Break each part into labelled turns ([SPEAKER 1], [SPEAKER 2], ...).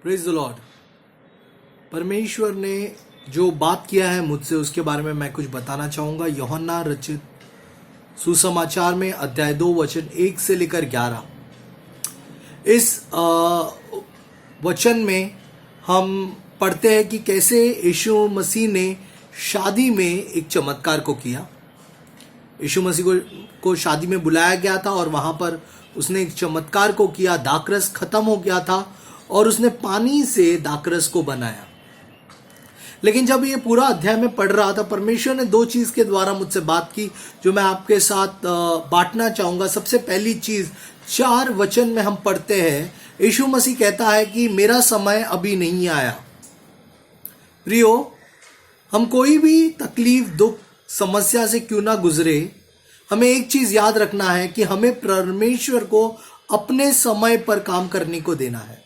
[SPEAKER 1] Praise the Lord. परमेश्वर ने जो बात किया है मुझसे उसके बारे में मैं कुछ बताना चाहूंगा। यूहन्ना रचित सुसमाचार में अध्याय 2 वचन 1 से लेकर 11। इस वचन में हम पढ़ते हैं कि कैसे यीशु मसीह ने शादी में एक चमत्कार को किया। यीशु मसीह को शादी में बुलाया गया था और वहां पर उसने एक चमत्कार को किया। दाखरस खत्म हो गया था और उसने पानी से दाखरस को बनाया। लेकिन जब ये पूरा अध्याय में पढ़ रहा था, परमेश्वर ने 2 चीज के द्वारा मुझसे बात की जो मैं आपके साथ बांटना चाहूंगा। सबसे पहली चीज, 4 वचन में हम पढ़ते हैं, यीशु मसीह कहता है कि मेरा समय अभी नहीं आया। प्रियो, हम कोई भी तकलीफ, दुख, समस्या से क्यों ना गुजरे, हमें एक चीज याद रखना है कि हमें परमेश्वर को अपने समय पर काम करने को देना है।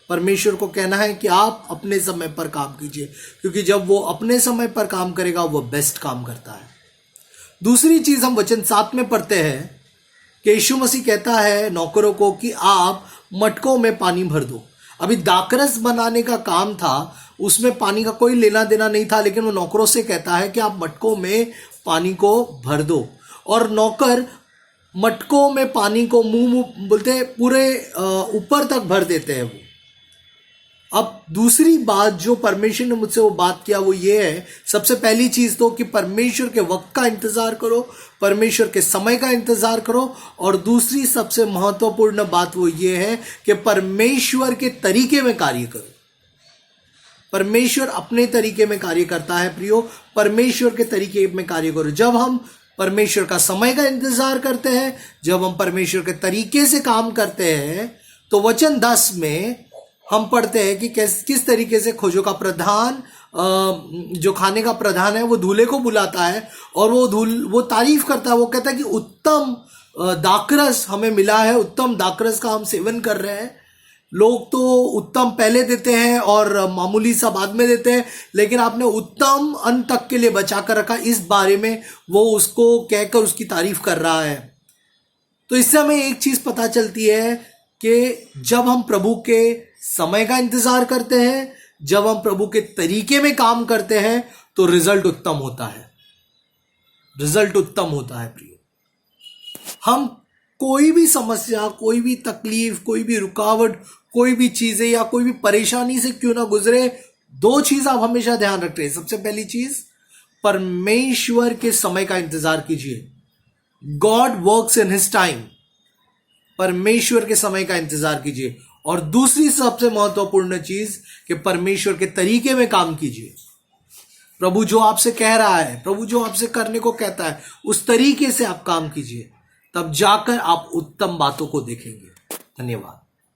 [SPEAKER 1] परमेश्वर को कहना है कि आप अपने समय पर काम कीजिए, क्योंकि जब वो अपने समय पर काम करेगा वो बेस्ट काम करता है। दूसरी चीज हम वचन 7 में पढ़ते हैं कि यीशु मसीह कहता है नौकरों को कि आप मटकों में पानी भर दो। अभी दाखरस बनाने का काम था, उसमें पानी का कोई लेना देना नहीं था, लेकिन वो नौकरों से कहता है कि आप मटकों में पानी को भर दो। और नौकर मटकों में पानी को मुंह बोलते पूरे ऊपर तक भर देते हैं वो। अब दूसरी बात जो परमेश्वर ने मुझसे वो बात किया वो ये है, सबसे पहली चीज तो कि परमेश्वर के वक्त का इंतजार करो, परमेश्वर के समय का इंतजार करो। और दूसरी सबसे महत्वपूर्ण बात वो ये है कि परमेश्वर के तरीके में कार्य करो। परमेश्वर अपने तरीके में कार्य करता है प्रियो, परमेश्वर के तरीके में कार्य करो। जब हम परमेश्वर का समय का इंतजार करते हैं, जब हम परमेश्वर के तरीके से काम करते हैं, तो वचन 10 में हम पढ़ते हैं कि किस तरीके से खोजों का प्रधान, जो खाने का प्रधान है, वो दूल्हे को बुलाता है और वो तारीफ करता है। वो कहता है कि उत्तम दाखरस हमें मिला है, उत्तम दाखरस का हम सेवन कर रहे हैं। लोग तो उत्तम पहले देते हैं और मामूली सा बाद में देते हैं, लेकिन आपने उत्तम अंत तक के लिए बचा कर रखा। इस बारे में वो उसको कहकर उसकी तारीफ कर रहा है। तो इससे हमें एक चीज पता चलती है कि जब हम प्रभु के समय का इंतजार करते हैं, जब हम प्रभु के तरीके में काम करते हैं, तो रिजल्ट उत्तम होता है। रिजल्ट उत्तम होता है प्रिय। हम कोई भी समस्या, कोई भी तकलीफ, कोई भी रुकावट, कोई भी चीजें या कोई भी परेशानी से क्यों ना गुजरे, 2 चीज आप हमेशा ध्यान रखते हैं। सबसे पहली चीज, परमेश्वर के समय का इंतजार कीजिए। God works in his time. परमेश्वर के समय का इंतजार कीजिए। और दूसरी सबसे महत्वपूर्ण चीज कि परमेश्वर के तरीके में काम कीजिए। प्रभु जो आपसे कह रहा है, प्रभु जो आपसे करने को कहता है, उस तरीके से आप काम कीजिए, तब जाकर आप उत्तम बातों को देखेंगे। धन्यवाद।